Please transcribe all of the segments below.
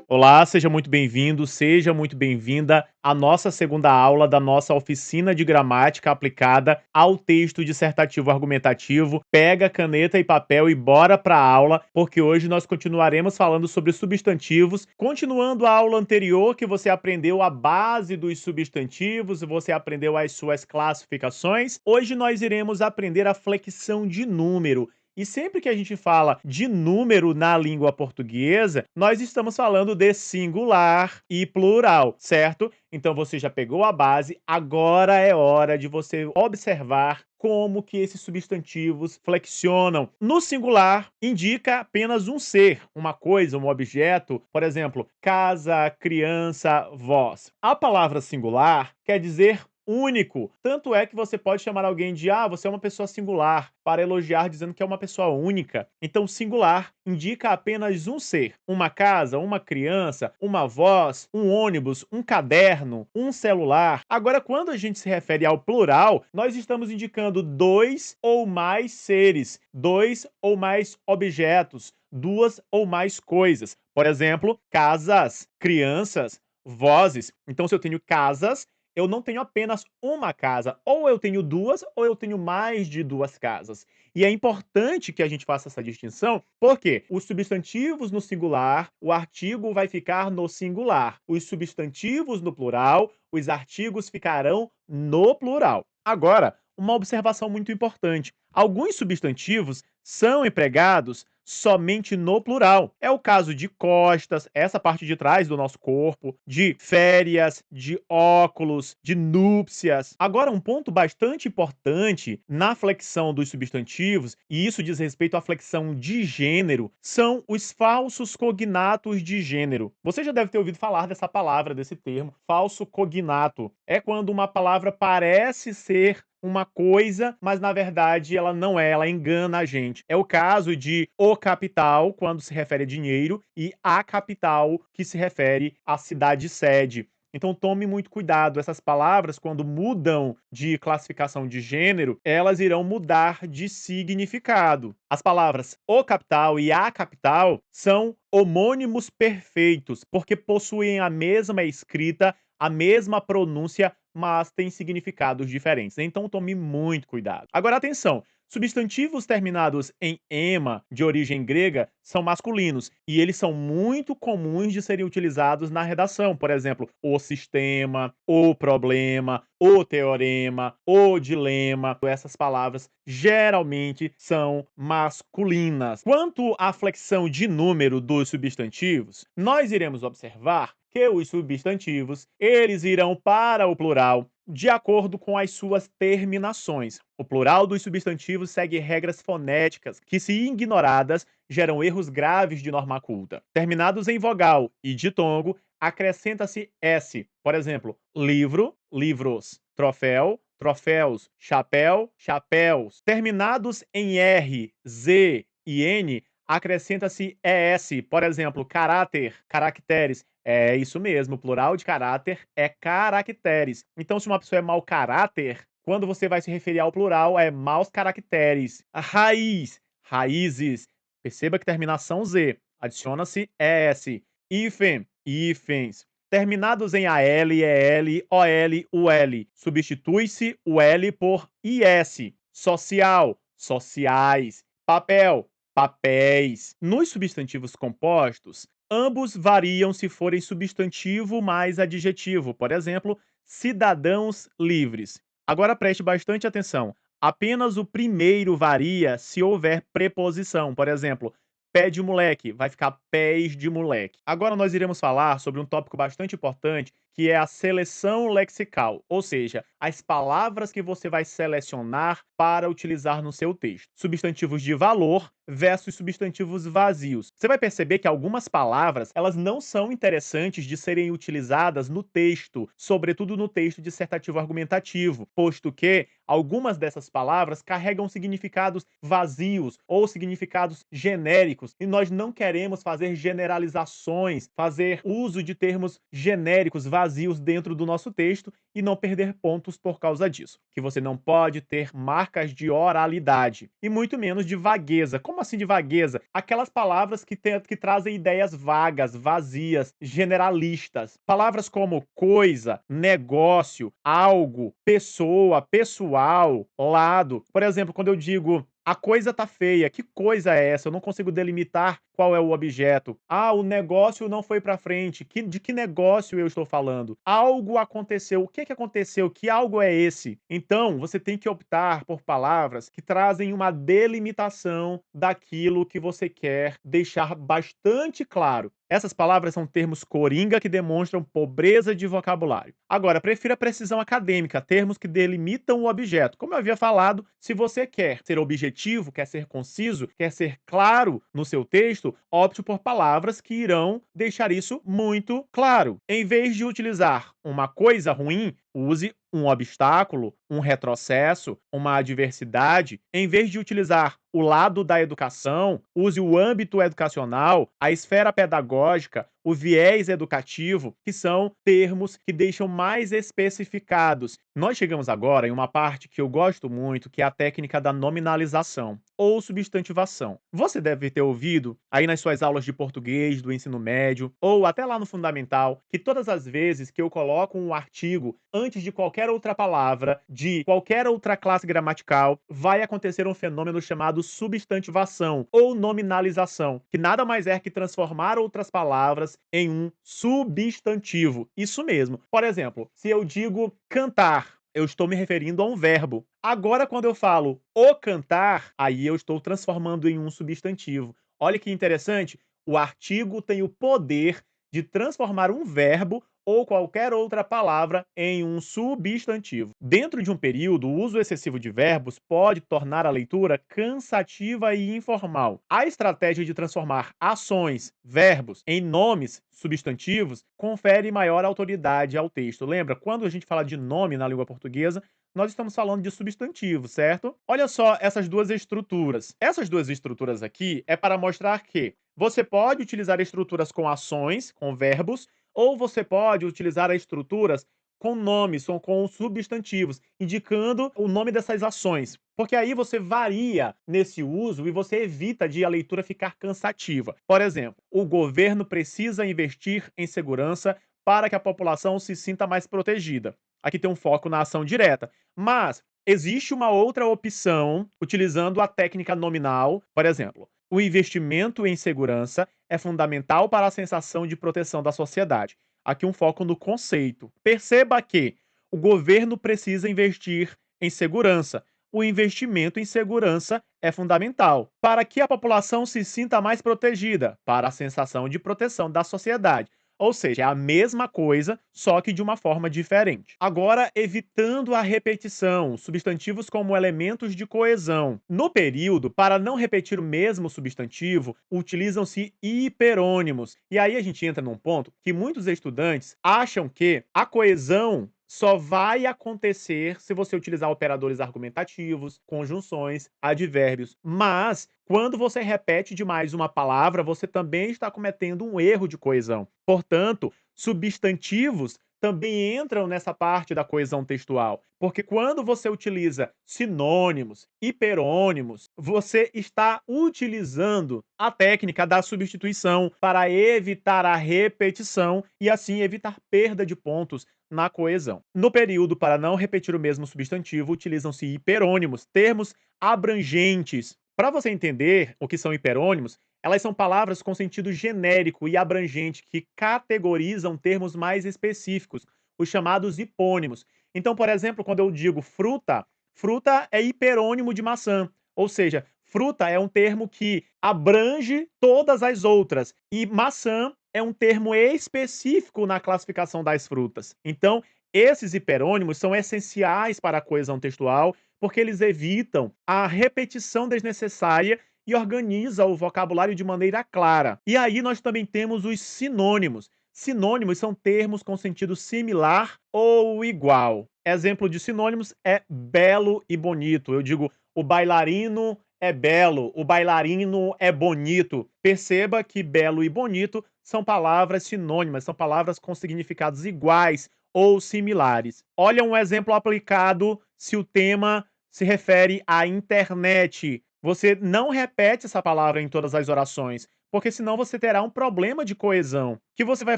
Olá, seja muito bem-vindo, seja muito bem-vinda à nossa segunda aula da nossa oficina de gramática aplicada ao texto dissertativo argumentativo. Pega caneta e papel e bora para a aula, porque hoje nós continuaremos falando sobre substantivos, continuando a aula anterior que você aprendeu a base dos substantivos, você aprendeu as suas classificações. Hoje nós iremos aprender a flexão de número. E sempre que a gente fala de número na língua portuguesa, nós estamos falando de singular e plural, certo? Então você já pegou a base, agora é hora de você observar como que esses substantivos flexionam. No singular, indica apenas um ser, uma coisa, um objeto, por exemplo, casa, criança, voz. A palavra singular quer dizer único. Tanto é que você pode chamar alguém de você é uma pessoa singular, para elogiar dizendo que é uma pessoa única. Então, singular indica apenas um ser, uma casa, uma criança, uma voz, um ônibus, um caderno, um celular. Agora, quando a gente se refere ao plural, nós estamos indicando dois ou mais seres, dois ou mais objetos, duas ou mais coisas. Por exemplo, casas, crianças, vozes. Então, se eu tenho casas, eu não tenho apenas uma casa, ou eu tenho duas, ou eu tenho mais de duas casas. E é importante que a gente faça essa distinção, porque os substantivos no singular, o artigo vai ficar no singular. Os substantivos no plural, os artigos ficarão no plural. Agora, uma observação muito importante. Alguns substantivos são empregados somente no plural. É o caso de costas, essa parte de trás do nosso corpo, de férias, de óculos, de núpcias. Agora, um ponto bastante importante na flexão dos substantivos, e isso diz respeito à flexão de gênero, são os falsos cognatos de gênero. Você já deve ter ouvido falar dessa palavra, desse termo, falso cognato. É quando uma palavra parece ser uma coisa, mas na verdade ela não é, ela engana a gente. É o caso de o capital, quando se refere a dinheiro, e a capital, que se refere à cidade-sede. Então tome muito cuidado, essas palavras, quando mudam de classificação de gênero, elas irão mudar de significado. As palavras o capital e a capital são homônimos perfeitos, porque possuem a mesma escrita, a mesma pronúncia, mas têm significados diferentes. Então tome muito cuidado. Agora atenção, substantivos terminados em "ema", de origem grega, são masculinos e eles são muito comuns de serem utilizados na redação. Por exemplo, o sistema, o problema, o teorema, o dilema. Essas palavras geralmente são masculinas. Quanto à flexão de número dos substantivos, nós iremos observar que os substantivos, eles irão para o plural de acordo com as suas terminações. O plural dos substantivos segue regras fonéticas que, se ignoradas, geram erros graves de norma culta. Terminados em vogal e ditongo, acrescenta-se S. Por exemplo, livro, livros, troféu, troféus, chapéu, chapéus. Terminados em R, Z e N, acrescenta-se ES. Por exemplo, caráter, caracteres. É isso mesmo, o plural de caráter é caracteres. Então, se uma pessoa é mau caráter, quando você vai se referir ao plural, é maus caracteres. A raiz, raízes. Perceba que terminação Z. Adiciona-se ES. Hífen, hífens. Terminados em AL, EL, OL, UL. Substitui-se o L por IS. Social, sociais. Papel, papéis. Nos substantivos compostos, ambos variam se forem substantivo mais adjetivo. Por exemplo, cidadãos livres. Agora preste bastante atenção. Apenas o primeiro varia se houver preposição. Por exemplo, pé de moleque, vai ficar pés de moleque. Agora nós iremos falar sobre um tópico bastante importante, que é a seleção lexical, ou seja, as palavras que você vai selecionar para utilizar no seu texto. Substantivos de valor versus substantivos vazios. Você vai perceber que algumas palavras, elas não são interessantes de serem utilizadas no texto, sobretudo no texto dissertativo argumentativo, posto que algumas dessas palavras carregam significados vazios ou significados genéricos, e nós não queremos fazer generalizações, fazer uso de termos genéricos, vazios dentro do nosso texto e não perder pontos por causa disso. Que você não pode ter marcas de oralidade e muito menos de vagueza. Como assim de vagueza? Aquelas palavras que trazem ideias vagas, vazias, generalistas. Palavras como coisa, negócio, algo, pessoa, pessoal, lado. Por exemplo, quando eu digo a coisa tá feia. Que coisa é essa? Eu não consigo delimitar qual é o objeto. Ah, o negócio não foi pra frente. De que negócio eu estou falando? Algo aconteceu. O que que aconteceu? Que algo é esse? Então, você tem que optar por palavras que trazem uma delimitação daquilo que você quer deixar bastante claro. Essas palavras são termos coringa que demonstram pobreza de vocabulário. Agora, prefira precisão acadêmica, termos que delimitam o objeto. Como eu havia falado, se você quer ser objetivo, quer ser conciso, quer ser claro no seu texto, opte por palavras que irão deixar isso muito claro. Em vez de utilizar uma coisa ruim, use um obstáculo, um retrocesso, uma adversidade. Em vez de utilizar o lado da educação, use o âmbito educacional, a esfera pedagógica, o viés educativo, que são termos que deixam mais especificados. Nós chegamos agora em uma parte que eu gosto muito, que é a técnica da nominalização ou substantivação. Você deve ter ouvido aí nas suas aulas de português do ensino médio ou até lá no fundamental que todas as vezes que eu coloco um artigo antes de qualquer outra palavra, de qualquer outra classe gramatical, vai acontecer um fenômeno chamado substantivação ou nominalização, que nada mais é que transformar outras palavras em um substantivo. Isso mesmo. Por exemplo, se eu digo cantar, eu estou me referindo a um verbo. Agora, quando eu falo o cantar, aí eu estou transformando em um substantivo. Olha que interessante. O artigo tem o poder de transformar um verbo ou qualquer outra palavra em um substantivo. Dentro de um período, o uso excessivo de verbos pode tornar a leitura cansativa e informal. A estratégia de transformar ações, verbos, em nomes, substantivos, confere maior autoridade ao texto. Lembra, quando a gente fala de nome na língua portuguesa, nós estamos falando de substantivo, certo? Olha só essas duas estruturas. Essas duas estruturas aqui é para mostrar que você pode utilizar estruturas com ações, com verbos, ou você pode utilizar as estruturas com nomes ou com substantivos, indicando o nome dessas ações. Porque aí você varia nesse uso e você evita de a leitura ficar cansativa. Por exemplo, o governo precisa investir em segurança para que a população se sinta mais protegida. Aqui tem um foco na ação direta. Mas existe uma outra opção utilizando a técnica nominal, por exemplo. O investimento em segurança é fundamental para a sensação de proteção da sociedade. Aqui um foco no conceito. Perceba que o governo precisa investir em segurança. O investimento em segurança é fundamental para que a população se sinta mais protegida, para a sensação de proteção da sociedade. Ou seja, é a mesma coisa, só que de uma forma diferente. Agora, evitando a repetição, substantivos como elementos de coesão. No período, para não repetir o mesmo substantivo, utilizam-se hiperônimos. E aí a gente entra num ponto que muitos estudantes acham que a coesão só vai acontecer se você utilizar operadores argumentativos, conjunções, advérbios. Mas, quando você repete demais uma palavra, você também está cometendo um erro de coesão. Portanto, substantivos também entram nessa parte da coesão textual, porque quando você utiliza sinônimos, hiperônimos, você está utilizando a técnica da substituição para evitar a repetição e assim evitar perda de pontos na coesão. No período, para não repetir o mesmo substantivo, utilizam-se hiperônimos, termos abrangentes. Para você entender o que são hiperônimos, elas são palavras com sentido genérico e abrangente que categorizam termos mais específicos, os chamados hipônimos. Então, por exemplo, quando eu digo fruta, fruta é hiperônimo de maçã, ou seja, fruta é um termo que abrange todas as outras e maçã é um termo específico na classificação das frutas. Então, esses hiperônimos são essenciais para a coesão textual, porque eles evitam a repetição desnecessária e organiza o vocabulário de maneira clara. E aí nós também temos os sinônimos. Sinônimos são termos com sentido similar ou igual. Exemplo de sinônimos é belo e bonito. Eu digo, o bailarino é belo, o bailarino é bonito. Perceba que belo e bonito são palavras sinônimas, são palavras com significados iguais ou similares. Olha um exemplo aplicado se o tema se refere à internet. Você não repete essa palavra em todas as orações, porque senão você terá um problema de coesão. O que você vai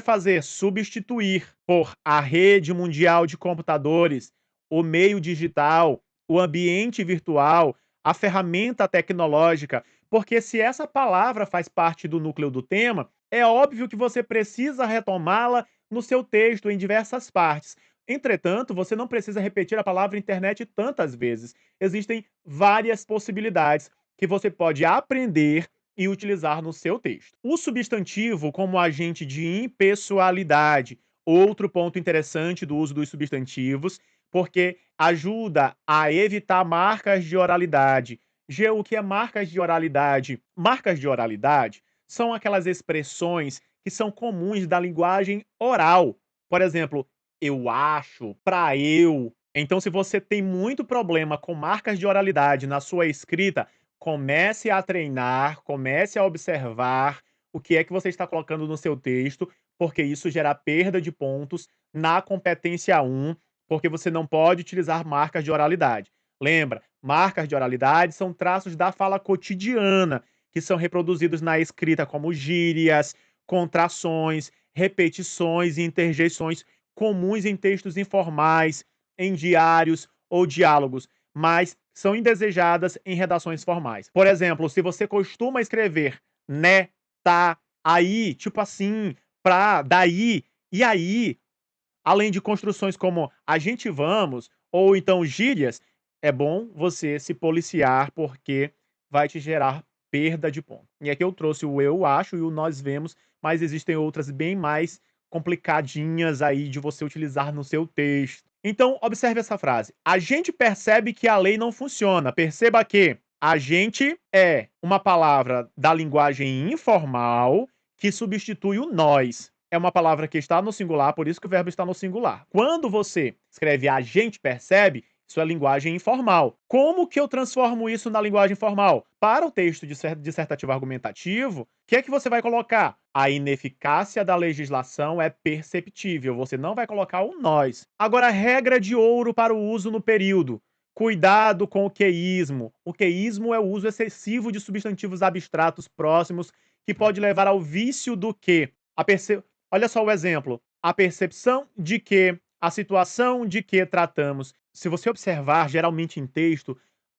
fazer? Substituir por a rede mundial de computadores, o meio digital, o ambiente virtual, a ferramenta tecnológica, porque se essa palavra faz parte do núcleo do tema, é óbvio que você precisa retomá-la no seu texto em diversas partes. Entretanto, você não precisa repetir a palavra internet tantas vezes. Existem várias possibilidades que você pode aprender e utilizar no seu texto. O substantivo como agente de impessoalidade, outro ponto interessante do uso dos substantivos, porque ajuda a evitar marcas de oralidade. G, o que é marcas de oralidade? Marcas de oralidade são aquelas expressões que são comuns da linguagem oral. Por exemplo, eu acho, pra eu. Então, se você tem muito problema com marcas de oralidade na sua escrita, comece a treinar, comece a observar o que é que você está colocando no seu texto, porque isso gera perda de pontos na competência 1, porque você não pode utilizar marcas de oralidade. Lembra, marcas de oralidade são traços da fala cotidiana, que são reproduzidos na escrita como gírias, contrações, repetições e interjeições comuns em textos informais, em diários ou diálogos, mas são indesejadas em redações formais. Por exemplo, se você costuma escrever né, tá, aí, tipo assim, pra, daí, e aí, além de construções como a gente vamos, ou então gírias, é bom você se policiar, porque vai te gerar perda de ponto. E aqui eu trouxe o eu acho e o nós vemos, mas existem outras bem mais complicadinhas aí de você utilizar no seu texto. Então, observe essa frase. A gente percebe que a lei não funciona. Perceba que a gente é uma palavra da linguagem informal que substitui o nós. É uma palavra que está no singular, por isso que o verbo está no singular. Quando você escreve a gente percebe, isso é linguagem informal. Como que eu transformo isso na linguagem formal? Para o texto dissertativo argumentativo, o que é que você vai colocar? A ineficácia da legislação é perceptível, você não vai colocar o nós. Agora, regra de ouro para o uso no período. Cuidado com o queísmo. O queísmo é o uso excessivo de substantivos abstratos próximos que pode levar ao vício do que. Olha só o exemplo. A percepção de que, a situação de que tratamos. Se você observar, geralmente em texto,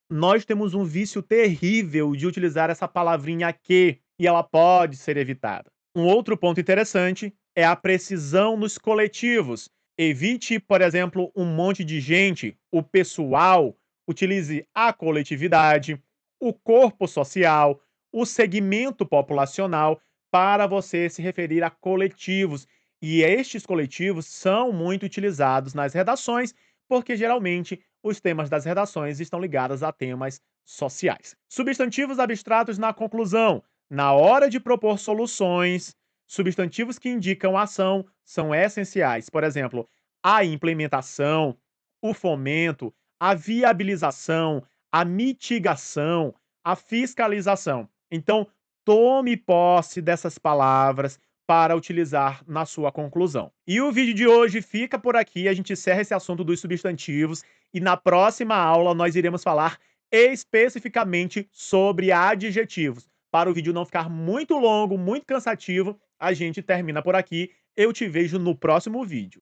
nós temos um vício terrível de utilizar essa palavrinha que, e ela pode ser evitada. Um outro ponto interessante é a precisão nos coletivos. Evite, por exemplo, um monte de gente, o pessoal, utilize a coletividade, o corpo social, o segmento populacional, para você se referir a coletivos. E estes coletivos são muito utilizados nas redações, porque geralmente os temas das redações estão ligados a temas sociais. Substantivos abstratos na conclusão. Na hora de propor soluções, substantivos que indicam ação são essenciais. Por exemplo, a implementação, o fomento, a viabilização, a mitigação, a fiscalização. Então, tome posse dessas palavras para utilizar na sua conclusão. E o vídeo de hoje fica por aqui, a gente encerra esse assunto dos substantivos e na próxima aula nós iremos falar especificamente sobre adjetivos. Para o vídeo não ficar muito longo, muito cansativo, a gente termina por aqui. Eu te vejo no próximo vídeo.